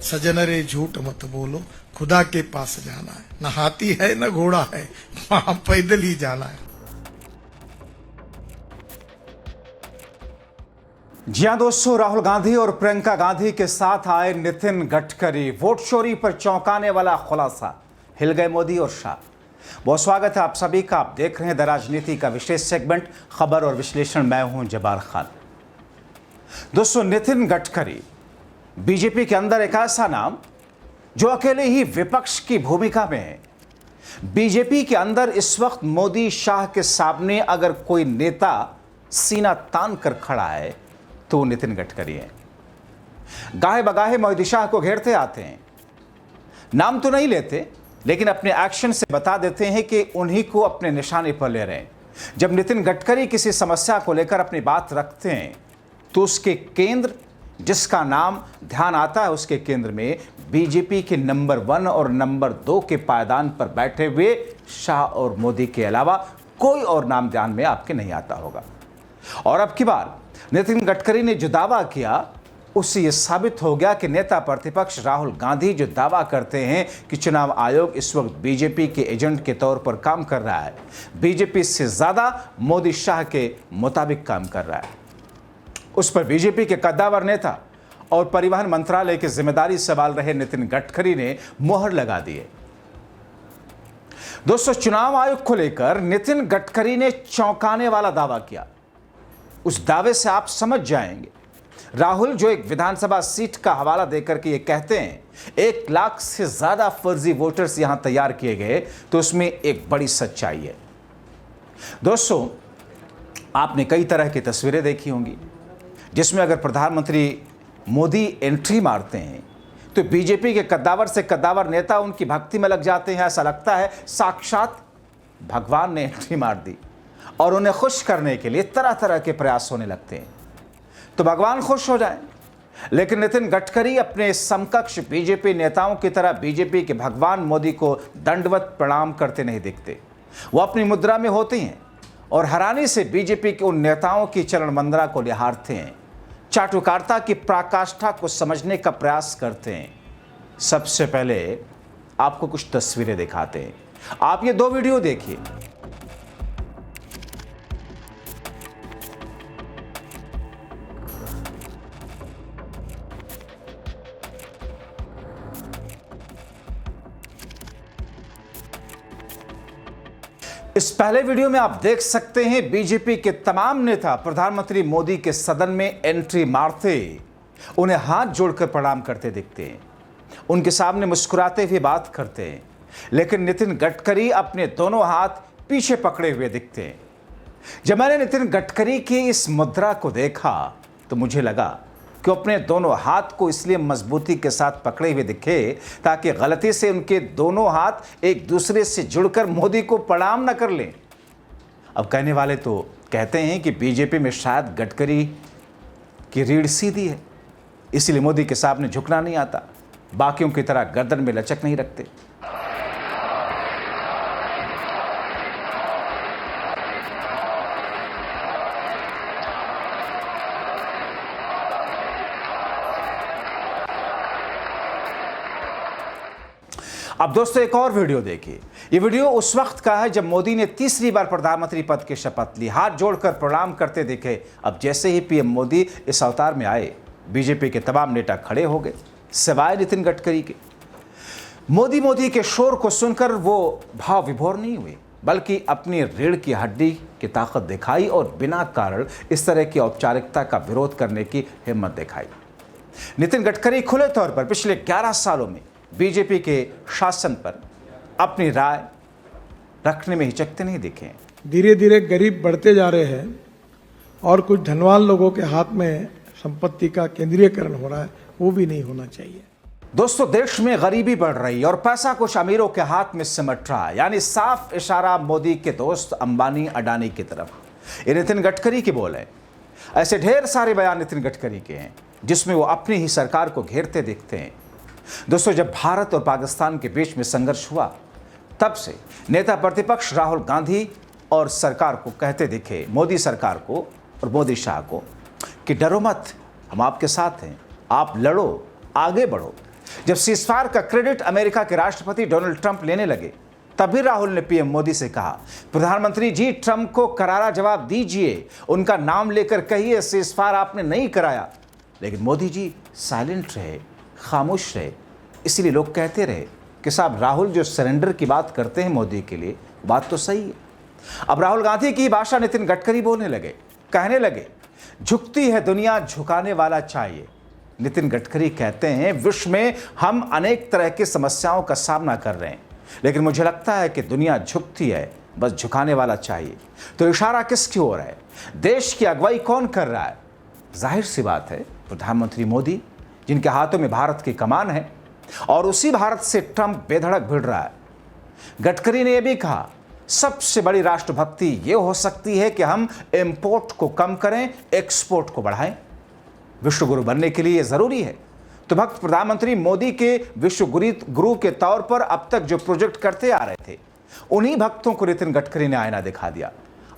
सजन रे झूठ मत बोलो, खुदा के पास जाना है, न हाथी है न घोड़ा है, वहां पैदल ही जाना है। जी हां दोस्तों, राहुल गांधी और प्रियंका गांधी के साथ आए नितिन गडकरी। वोट चोरी पर चौंकाने वाला खुलासा, हिल गए मोदी और शाह। बहुत स्वागत है आप सभी का। आप देख रहे हैं द राजनीति का विशेष सेगमेंट खबर और विश्लेषण। मैं हूं जब्बार खान। दोस्तों, नितिन गडकरी बीजेपी के अंदर एक ऐसा नाम जो अकेले ही विपक्ष की भूमिका में है। बीजेपी के अंदर इस वक्त मोदी शाह के सामने अगर कोई नेता सीना तान कर खड़ा है तो नितिन गडकरी हैं। गाहे बगाहे मोदी शाह को घेरते आते हैं, नाम तो नहीं लेते लेकिन अपने एक्शन से बता देते हैं कि उन्हीं को अपने निशाने पर ले रहे हैं। जब नितिन गडकरी किसी समस्या को लेकर अपनी बात रखते हैं तो उसके केंद्र, जिसका नाम ध्यान आता है, उसके केंद्र में बीजेपी के नंबर 1 और नंबर 2 के पायदान पर बैठे हुए शाह और मोदी के अलावा कोई और नाम ध्यान में आपके नहीं आता होगा। और अब की बार नितिन गडकरी ने जो दावा किया उससे यह साबित हो गया कि नेता प्रतिपक्ष राहुल गांधी जो दावा करते हैं कि चुनाव आयोग इस वक्त बीजेपी के एजेंट के तौर पर काम कर रहा है, बीजेपी से ज्यादा मोदी शाह के मुताबिक काम कर रहा है, उस पर बीजेपी के कद्दावर नेता और परिवहन मंत्रालय की जिम्मेदारी संभाल रहे नितिन गडकरी ने मोहर लगा दी है। दोस्तों, चुनाव आयोग को लेकर नितिन गडकरी ने चौंकाने वाला दावा किया। उस दावे से आप समझ जाएंगे राहुल जो एक विधानसभा सीट का हवाला देकर के ये कहते हैं 1 लाख से ज्यादा फर्जी वोटर्स यहां तैयार किए गए, तो उसमें एक बड़ी सच्चाई है। दोस्तों, आपने कई तरह की तस्वीरें देखी होंगी जिसमें अगर प्रधानमंत्री मोदी एंट्री मारते हैं तो बीजेपी के कद्दावर से कद्दावर नेता उनकी भक्ति में लग जाते हैं। ऐसा लगता है साक्षात भगवान ने एंट्री मार दी और उन्हें खुश करने के लिए तरह तरह के प्रयास होने लगते हैं, तो भगवान खुश हो जाए। लेकिन नितिन गडकरी अपने समकक्ष बीजेपी नेताओं की तरह बीजेपी के भगवान मोदी को दंडवत प्रणाम करते नहीं दिखते। वो अपनी मुद्रा में होते हैं और हैरानी से बीजेपी के उन नेताओं की चरण मुद्रा को निहारते हैं, चाटुकारिता की पराकाष्ठा को समझने का प्रयास करते हैं। सबसे पहले आपको कुछ तस्वीरें दिखाते हैं, आप ये 2 वीडियो देखिए। इस पहले वीडियो में आप देख सकते हैं बीजेपी के तमाम नेता प्रधानमंत्री मोदी के सदन में एंट्री मारते, उन्हें हाथ जोड़कर प्रणाम करते दिखते हैं, उनके सामने मुस्कुराते हुए बात करते हैं। लेकिन नितिन गडकरी अपने दोनों हाथ पीछे पकड़े हुए दिखते हैं। जब मैंने नितिन गडकरी की इस मुद्रा को देखा तो मुझे लगा कि अपने दोनों हाथ को इसलिए मजबूती के साथ पकड़े हुए दिखे ताकि गलती से उनके दोनों हाथ एक दूसरे से जुड़कर मोदी को प्रणाम न कर लें। अब कहने वाले तो कहते हैं कि बीजेपी में शायद गडकरी की रीढ़ सीधी है, इसलिए मोदी के सामने झुकना नहीं आता, बाकियों की तरह गर्दन में लचक नहीं रखते। अब दोस्तों, एक और वीडियो देखिए। ये वीडियो उस वक्त का है जब मोदी ने तीसरी बार प्रधानमंत्री पद की शपथ ली, हाथ जोड़कर प्रणाम करते दिखे। अब जैसे ही पीएम मोदी इस अवतार में आए, बीजेपी के तमाम नेता खड़े हो गए सिवाय नितिन गडकरी के। मोदी के शोर को सुनकर वो भाव विभोर नहीं हुए, बल्कि अपनी रीढ़ की हड्डी की ताकत दिखाई और बिना कारण इस तरह की औपचारिकता का विरोध करने की हिम्मत दिखाई। नितिन गडकरी खुले तौर पर पिछले 11 सालों में बीजेपी के शासन पर अपनी राय रखने में हिचकते नहीं दिखे। धीरे धीरे गरीब बढ़ते जा रहे हैं और कुछ धनवान लोगों के हाथ में संपत्ति का केंद्रीयकरण हो रहा है, वो भी नहीं होना चाहिए। दोस्तों, देश में गरीबी बढ़ रही है और पैसा कुछ अमीरों के हाथ में सिमट रहा है, यानी साफ इशारा मोदी के दोस्त अंबानी अडानी की तरफ। ये नितिन गडकरी के बोल है। ऐसे ढेर सारे बयान नितिन गडकरी के हैं जिसमें वो अपनी ही सरकार को घेरते दिखते हैं। दोस्तों, जब भारत और पाकिस्तान के बीच में संघर्ष हुआ तब से नेता प्रतिपक्ष राहुल गांधी और सरकार को कहते दिखे, मोदी सरकार को और मोदी शाह को, कि डरो मत, हम आपके साथ हैं, आप लड़ो, आगे बढ़ो। जब सीजफायर का क्रेडिट अमेरिका के राष्ट्रपति डोनाल्ड ट्रंप लेने लगे, तब भी राहुल ने पीएम मोदी से कहा, प्रधानमंत्री जी ट्रंप को करारा जवाब दीजिए, उनका नाम लेकर कहिए सीजफायर आपने नहीं कराया। लेकिन मोदी जी साइलेंट रहे, खामोश रहे। इसलिए लोग कहते रहे कि साहब राहुल जो सरेंडर की बात करते हैं मोदी के लिए, बात तो सही है। अब राहुल गांधी की भाषा नितिन गडकरी बोलने लगे, कहने लगे, झुकती है दुनिया झुकाने वाला चाहिए। नितिन गडकरी कहते हैं विश्व में हम अनेक तरह की समस्याओं का सामना कर रहे हैं, लेकिन मुझे लगता है कि दुनिया झुकती है, बस झुकाने वाला चाहिए। तो इशारा किसकी ओर है? देश की अगुवाई कौन कर रहा है? जाहिर सी बात है, प्रधानमंत्री मोदी, जिनके हाथों में भारत की कमान है, और उसी भारत से ट्रंप बेधड़क भिड़ रहा है। गडकरी ने यह भी कहा, सबसे बड़ी राष्ट्रभक्ति यह हो सकती है कि हम इंपोर्ट को कम करें, एक्सपोर्ट को बढ़ाएं। विश्व गुरु बनने के लिए यह जरूरी है। तो भक्त प्रधानमंत्री मोदी के विश्व गुरु के तौर पर अब तक जो प्रोजेक्ट करते आ रहे थे, उन्हीं भक्तों को नितिन गडकरी ने आईना दिखा दिया।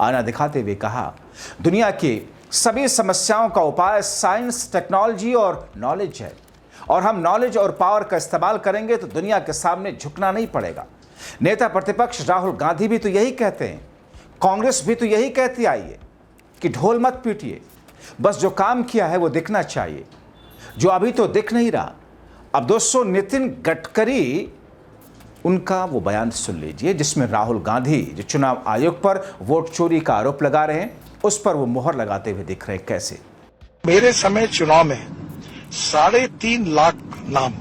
आईना दिखाते हुए कहा, दुनिया की सभी समस्याओं का उपाय साइंस, टेक्नोलॉजी और नॉलेज है, और हम नॉलेज और पावर का इस्तेमाल करेंगे तो दुनिया के सामने झुकना नहीं पड़ेगा। नेता प्रतिपक्ष राहुल गांधी भी तो यही कहते हैं, कांग्रेस भी तो यही कहती आई है कि ढोल मत पीटिए, बस जो काम किया है वो दिखना चाहिए, जो अभी तो दिख नहीं रहा। अब दोस्तों, नितिन गडकरी, उनका वो बयान सुन लीजिए जिसमें राहुल गांधी जो चुनाव आयोग पर वोट चोरी का आरोप लगा रहे हैं, उस पर वो मोहर लगाते हुए दिख रहे हैं। कैसे? मेरे समय चुनाव में 3.5 लाख नाम,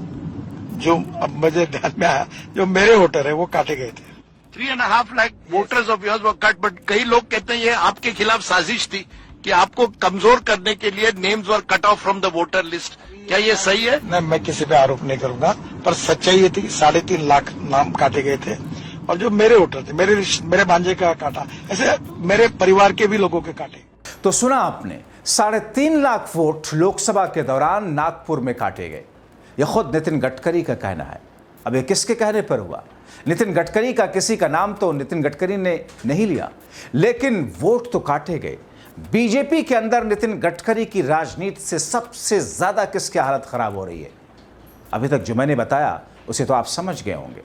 जो अब मुझे ध्यान में आया, जो मेरे वोटर है वो काटे गए थे। 3.5 lakh voters of yours were cut, but कई लोग कहते हैं ये आपके खिलाफ साजिश थी कि आपको कमजोर करने के लिए names were cut off from the voter list. क्या ये सही है? नहीं, मैं किसी पे आरोप नहीं करूंगा, पर सच्चाई ये थी कि 3.5 लाख नाम काटे गए थे, और जो मेरे वोटर थे, मेरे भांजे का काटा, ऐसे मेरे परिवार के भी लोगों के काटे। तो सुना आपने, 3.5 लाख वोट लोकसभा के दौरान नागपुर में काटे गए। यह खुद नितिन गडकरी का कहना है। अब ये किसके कहने पर हुआ? नितिन गडकरी का किसी का नाम तो नितिन गडकरी ने नहीं लिया, लेकिन वोट तो काटे गए। बीजेपी के अंदर नितिन गडकरी की राजनीति से सबसे ज्यादा किसकी हालत खराब हो रही है? अभी तक जो मैंने बताया उसे तो आप समझ गए होंगे।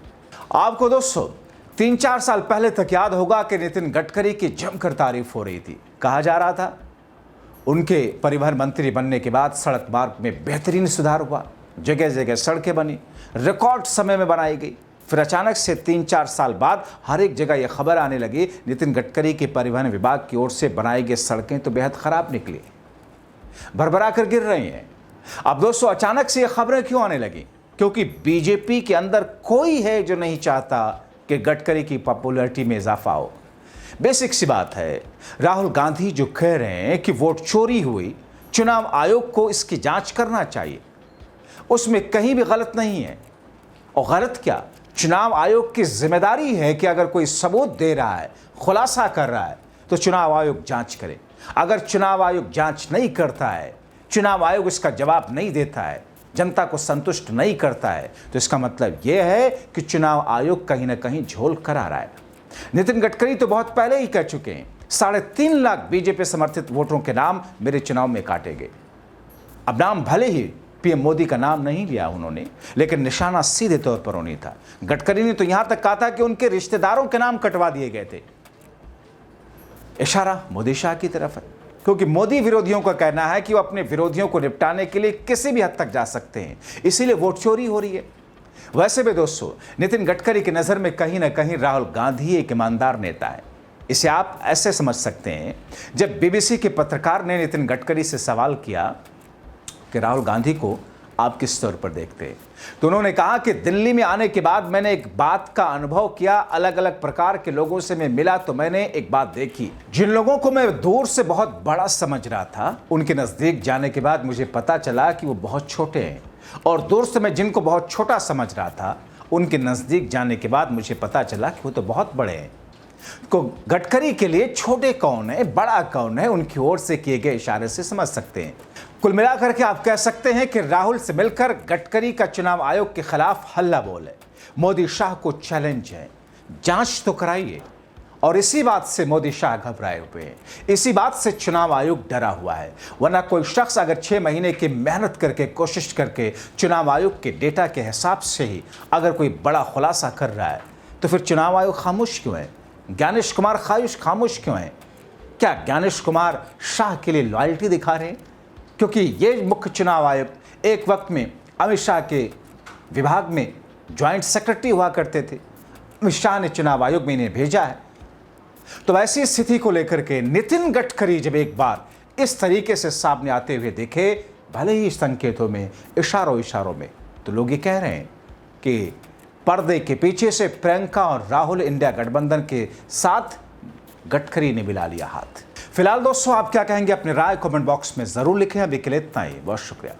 आपको दोस्तों 3-4 साल पहले तक याद होगा कि नितिन गडकरी की जमकर तारीफ हो रही थी। कहा जा रहा था उनके परिवहन मंत्री बनने के बाद सड़क मार्ग में बेहतरीन सुधार हुआ, जगह जगह सड़कें बनी, रिकॉर्ड समय में बनाई गई। फिर अचानक से 3-4 साल बाद हर एक जगह यह खबर आने लगी, नितिन गडकरी के परिवहन विभाग की ओर से बनाई गई सड़कें तो बेहद खराब निकली, भरभरा कर गिर रही हैं। अब दोस्तों, अचानक से यह खबरें क्यों आने लगी? क्योंकि बीजेपी के अंदर कोई है जो नहीं चाहता कि गडकरी की पॉपुलैरिटी में इजाफा हो। बेसिक सी बात है, राहुल गांधी जो कह रहे हैं कि वोट चोरी हुई, चुनाव आयोग को इसकी जांच करना चाहिए, उसमें कहीं भी गलत नहीं है। और गलत क्या, चुनाव आयोग की जिम्मेदारी है कि अगर कोई सबूत दे रहा है, खुलासा कर रहा है, तो चुनाव आयोग जांच करे। अगर चुनाव आयोग जांच नहीं करता है, चुनाव आयोग इसका जवाब नहीं देता है, जनता को संतुष्ट नहीं करता है, तो इसका मतलब यह है कि चुनाव आयोग कहीं ना कहीं झोल करा रहा है। नितिन गडकरी तो बहुत पहले ही कह चुके हैं, 3.5 लाख बीजेपी समर्थित वोटरों के नाम मेरे चुनाव में काटे गए। अब नाम भले ही पीएम मोदी का नाम नहीं लिया उन्होंने, लेकिन निशाना सीधे तौर पर उन्हीं था। गडकरी ने तो यहां तक कहा था कि उनके रिश्तेदारों के नाम कटवा दिए गए थे। इशारा मोदी शाह की तरफ है, क्योंकि मोदी विरोधियों का कहना है कि वो अपने विरोधियों को निपटाने के लिए किसी भी हद तक जा सकते हैं, इसीलिए वोट चोरी हो रही है। वैसे भी दोस्तों, नितिन गडकरी की नज़र में कहीं ना कहीं राहुल गांधी एक ईमानदार नेता है। इसे आप ऐसे समझ सकते हैं, जब बीबीसी के पत्रकार ने नितिन गडकरी से सवाल किया कि राहुल गांधी को आप किस तौर पर देखते हैं, तो उन्होंने कहा कि दिल्ली में आने के बाद मैंने एक बात का अनुभव किया, अलग अलग प्रकार के लोगों से मैं मिला तो मैंने एक बात देखी, जिन लोगों को मैं दूर से बहुत बड़ा समझ रहा था, उनके नज़दीक जाने के बाद मुझे पता चला कि वो बहुत छोटे हैं, और दूर से मैं जिनको बहुत छोटा समझ रहा था, उनके नज़दीक जाने के बाद मुझे पता चला कि वो तो बहुत बड़े हैं। तो गडकरी के लिए छोटे कौन है, बड़ा कौन है, उनकी ओर से किए गए इशारे से समझ सकते हैं। कुल मिलाकर के आप कह सकते हैं कि राहुल से मिलकर गडकरी का चुनाव आयोग के खिलाफ हल्ला बोल है। मोदी शाह को चैलेंज है, जांच तो कराइए और इसी बात से मोदी शाह घबराए हुए हैं, इसी बात से चुनाव आयोग डरा हुआ है। वरना कोई शख्स अगर 6 महीने की मेहनत करके, कोशिश करके चुनाव आयोग के डेटा के हिसाब से ही अगर कोई बड़ा खुलासा कर रहा है तो फिर चुनाव आयोग खामोश क्यों है? ज्ञानेश कुमार खामोश क्यों है? क्या ज्ञानेश कुमार शाह के लिए लॉयल्टी दिखा रहे हैं? क्योंकि ये मुख्य चुनाव आयोग एक वक्त में अमित शाह के विभाग में ज्वाइंट सेक्रेटरी हुआ करते थे। अमित शाह ने चुनाव आयोग में इन्हें भेजा है। तो ऐसी स्थिति को लेकर के नितिन गडकरी जब एक बार इस तरीके से सामने आते हुए देखे, भले ही संकेतों में, इशारों में, तो लोग ये कह रहे हैं कि पर्दे के पीछे से प्रियंका और राहुल इंडिया गठबंधन के साथ गडकरी ने मिला लिया हाथ। फिलहाल दोस्तों, आप क्या कहेंगे? अपनी राय कमेंट बॉक्स में जरूर लिखें। अभी के लिए इतना ही, बहुत शुक्रिया।